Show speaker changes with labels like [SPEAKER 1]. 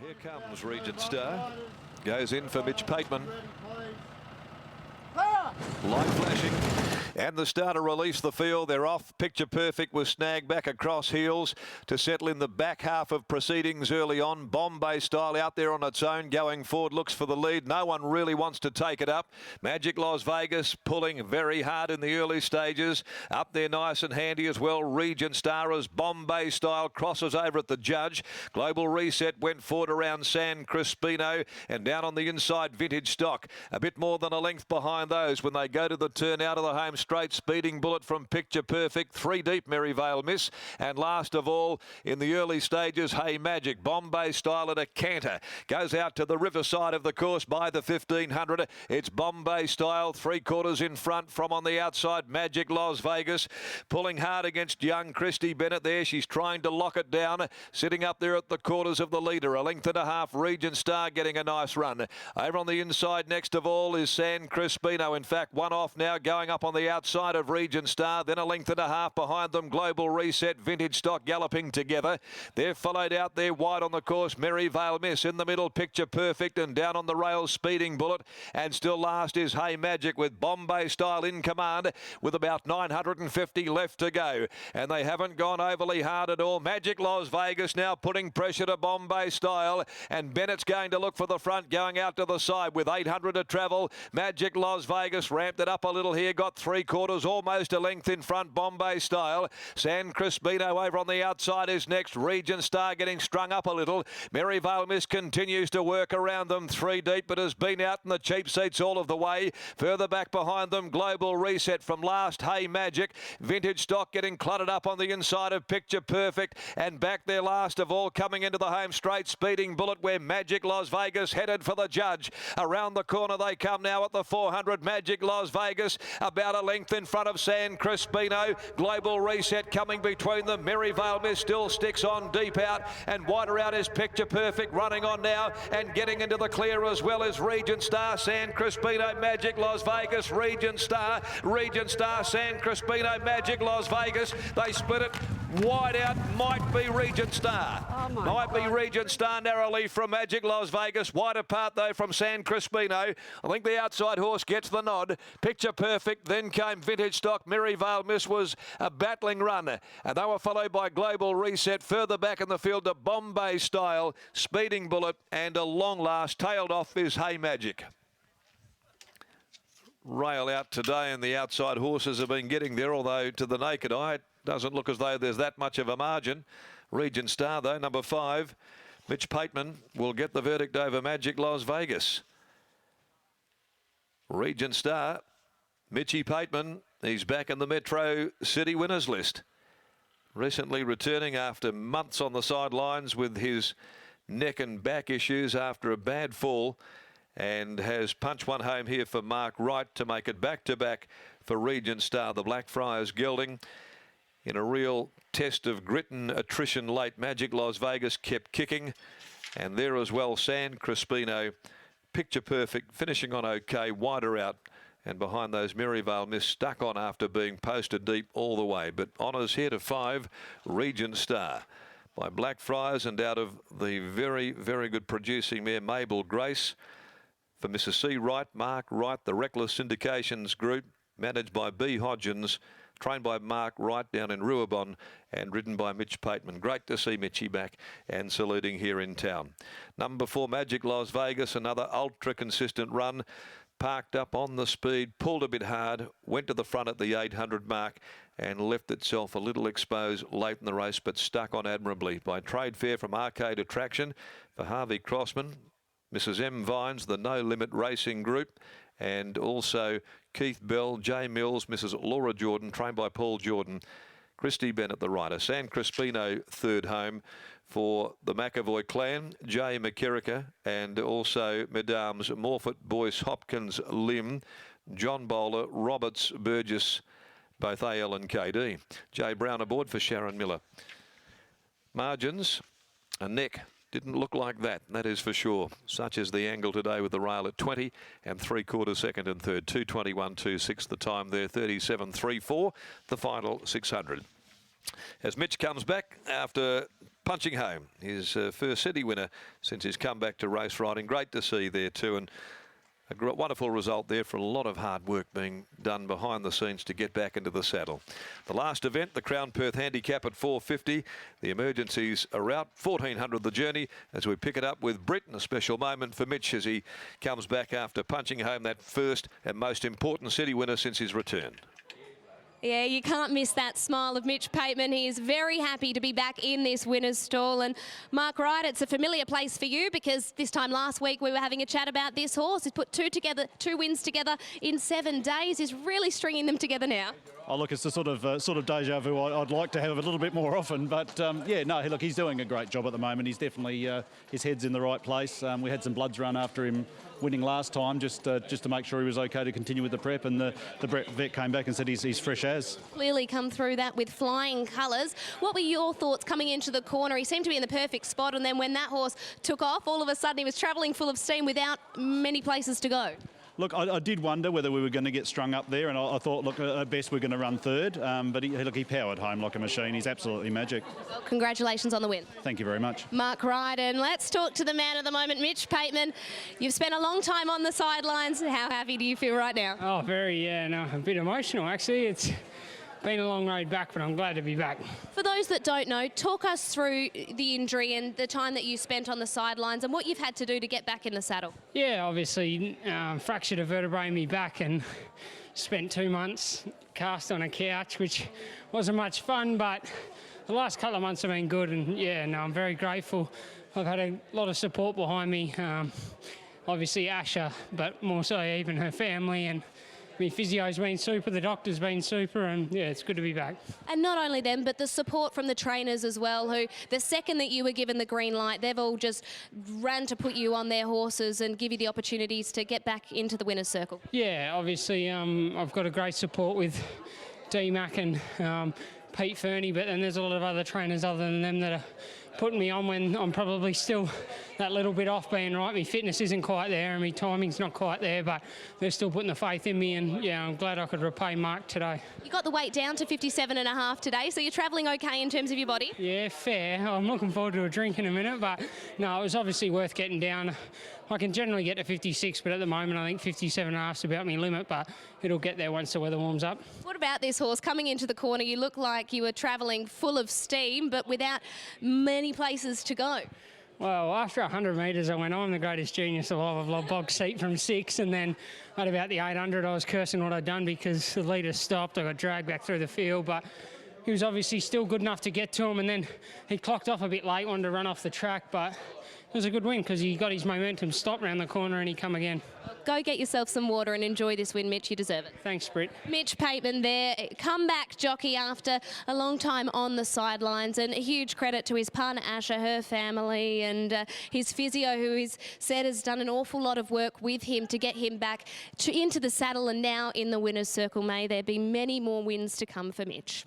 [SPEAKER 1] Here comes Regent Star. Goes in for Mitch Pateman. Light flashing. And the starter release the field. They're off. Picture Perfect was snagged back across heels to settle in the back half of proceedings early on. Bombay Style out there on its own. Going forward, looks for the lead. No one really wants to take it up. Magic Las Vegas pulling very hard in the early stages. Up there nice and handy as well. Regent Star as Bombay Style crosses over at the judge. Global Reset went forward around San Crispino. And down on the inside, Vintage Stock. A bit more than a length behind those when they go to the turn out of the home straight. Speeding Bullet from Picture Perfect. 3 deep, Merryvale Miss. And last of all, in the early stages, Hey Magic. Bombay Style at a canter. Goes out to the riverside of the course by the 1500. It's Bombay Style, 3/4 in front from on the outside. Magic Las Vegas pulling hard against young Christy Bennett there. She's trying to lock it down. Sitting up there at the quarters of the leader. A length and a half. Regent Star getting a nice run. Over on the inside next of all is San Crispino. In fact, one off now going up on the outside of Regent Star. Then a length and a half behind them. Global Reset, Vintage Stock galloping together. They're followed out there wide on the course. Merryvale Miss in the middle. Picture Perfect, and down on the rails Speeding Bullet. And still last is Hey Magic with Bombay Style in command with about 950 left to go. And they haven't gone overly hard at all. Magic Las Vegas now putting pressure to Bombay Style. And Bennett's going to look for the front, going out to the side with 800 to travel. Magic Las Vegas ramped it up a little here. Got 3/4, almost a length in front. Bombay Style. San Crispino over on the outside is next. Regent Star getting strung up a little. Merryvale Miss continues to work around them. 3 deep, but has been out in the cheap seats all of the way. Further back behind them, Global Reset from last. Hey Magic. Vintage Stock getting cluttered up on the inside of Picture Perfect. And back there last of all, coming into the home straight, Speeding Bullet, where Magic Las Vegas headed for the judge. Around the corner they come now at the 400. Magic Las Vegas about a length in front of San Crispino. Global Reset coming between them. Merryvale Miss still sticks on deep out, and wider out is Picture Perfect running on now and getting into the clear as well as Regent Star. San Crispino, Magic Las Vegas, Regent Star, San Crispino, Magic Las Vegas. They split it wide out. Might be Regent Star. Might be Regent Star narrowly from Magic Las Vegas. Wide apart though from San Crispino. I think the outside horse gets the nod. Picture Perfect, then came Vintage Stock. Merryvale Miss was a battling run, and they were followed by Global Reset. Further back in the field to Bombay Style, Speeding Bullet, and a long last. Tailed off is Hey Magic. Rail out today, and the outside horses have been getting there, although to the naked eye it doesn't look as though there's that much of a margin. Regent Star though, number 5, Mitch Pateman, will get the verdict over Magic Las Vegas. Regent Star, Mitchy Pateman, he's back in the Metro City winners list. Recently returning after months on the sidelines with his neck and back issues after a bad fall, and has punched one home here for Mark Wright to make it back-to-back for Regent Star. The Blackfriars gelding in a real test of grit and attrition late. Magic Las Vegas kept kicking, and there as well San Crispino. Picture Perfect finishing on okay, wider out, and behind those Merryvale Miss stuck on after being posted deep all the way. But honours here to 5, Regent Star by Blackfriars, and out of the very, very good producing mare Mabel Grace for Mrs. C. Wright, Mark Wright, the Reckless Syndications Group, managed by B. Hodgins, trained by Mark Wright down in Ruabon, and ridden by Mitch Pateman. Great to see Mitchy back and saluting here in town. Number 4, Magic Las Vegas, another ultra consistent run. Parked up on the speed, pulled a bit hard, went to the front at the 800 mark, and left itself a little exposed late in the race, but stuck on admirably by Trade Fair from Arcade Attraction for Harvey Crossman, Mrs. M. Vines, the No Limit Racing Group, and also Keith Bell, J. Mills, Mrs. Laura Jordan, trained by Paul Jordan, Christy Bennett, the rider. San Crispino, third home for the McAvoy clan, J. McKerricker, and also Mesdames Morfitt, Boyce, Hopkins, Lim, John Bowler, Roberts, Burgess, both AL and KD. J. Brown aboard for Sharon Miller. Margins, a neck. Didn't look like that, that is for sure. Such is the angle today with the rail at 20 and 3/4 second and third. 2:21.26 the time there, 37.34 the final 600. As Mitch comes back after punching home his first city winner since his comeback to race riding. Great to see there too, and a wonderful result there for a lot of hard work being done behind the scenes to get back into the saddle. The last event, the Crown Perth Handicap at 450. The emergencies are out, 1400 the journey, as we pick it up with Britain. A special moment for Mitch as he comes back after punching home that first and most important city winner since his return.
[SPEAKER 2] Yeah, you can't miss that smile of Mitch Pateman. He is very happy to be back in this winner's stall. And Mark Wright, it's a familiar place for you because this time last week we were having a chat about this horse. He's put two wins together in 7 days. He's really stringing them together now.
[SPEAKER 3] Oh, look, it's the sort of deja vu I'd like to have a little bit more often. But, yeah, no, look, he's doing a great job at the moment. He's definitely, his head's in the right place. We had some bloods run after him winning last time just to make sure he was okay to continue with the prep, and the vet came back and said he's fresh as.
[SPEAKER 2] Clearly come through that with flying colours. What were your thoughts coming into the corner? He seemed to be in the perfect spot, and then when that horse took off, all of a sudden he was travelling full of steam without many places to go.
[SPEAKER 3] Look, I did wonder whether we were going to get strung up there, and I thought, look, at best we're going to run third. But he powered home like a machine. He's absolutely magic.
[SPEAKER 2] Well, congratulations on the win.
[SPEAKER 3] Thank you very much.
[SPEAKER 2] Mark Wright, and let's talk to the man of the moment, Mitch Pateman. You've spent a long time on the sidelines. How happy do you feel right now?
[SPEAKER 4] Oh, very, yeah, no, a bit emotional actually. It's been a long road back, but I'm glad to be back. For
[SPEAKER 2] those that don't know, talk us through the injury and the time that you spent on the sidelines and what you've had to do to get back in the saddle.
[SPEAKER 4] Yeah, obviously fractured a vertebrae in my back and spent 2 months cast on a couch, which wasn't much fun, but the last couple of months have been good, and yeah, no, I'm very grateful. I've had a lot of support behind me, obviously Asha, but more so even her family, and my physio's been super, the doctor's been super, and yeah, it's good to be back.
[SPEAKER 2] And not only them, but the support from the trainers as well, who the second that you were given the green light, they've all just ran to put you on their horses and give you the opportunities to get back into the winner's circle.
[SPEAKER 4] Yeah, obviously I've got a great support with D-Mac and Pete Fernie, but then there's a lot of other trainers other than them that are putting me on when I'm probably still that little bit off being right. My fitness isn't quite there and my timing's not quite there, but they're still putting the faith in me, and yeah, I'm glad I could repay Mark today.
[SPEAKER 2] You got the weight down to 57.5 today, so you're travelling okay in terms of your body?
[SPEAKER 4] Yeah, fair. I'm looking forward to a drink in a minute, but no, it was obviously worth getting down. I can generally get to 56, but at the moment I think 57.5 is about my limit, but it'll get there once the weather warms up.
[SPEAKER 2] What about this horse? Coming into the corner, you look like you were travelling full of steam, but without many places to go.
[SPEAKER 4] Well, after 100 metres, I went, I'm the greatest genius alive. I've box seat from 6, and then at about the 800, I was cursing what I'd done because the leader stopped. I got dragged back through the field, but he was obviously still good enough to get to him, and then he clocked off a bit late, wanted to run off the track, but it was a good win because he got his momentum, stopped round the corner, and he come again.
[SPEAKER 2] Go get yourself some water and enjoy this win, Mitch. You deserve it.
[SPEAKER 4] Thanks, Britt.
[SPEAKER 2] Mitch Pateman there, comeback jockey after a long time on the sidelines, and a huge credit to his partner Asha, her family, and his physio, who he's said has done an awful lot of work with him to get him back into the saddle and now in the winner's circle. May there be many more wins to come for Mitch.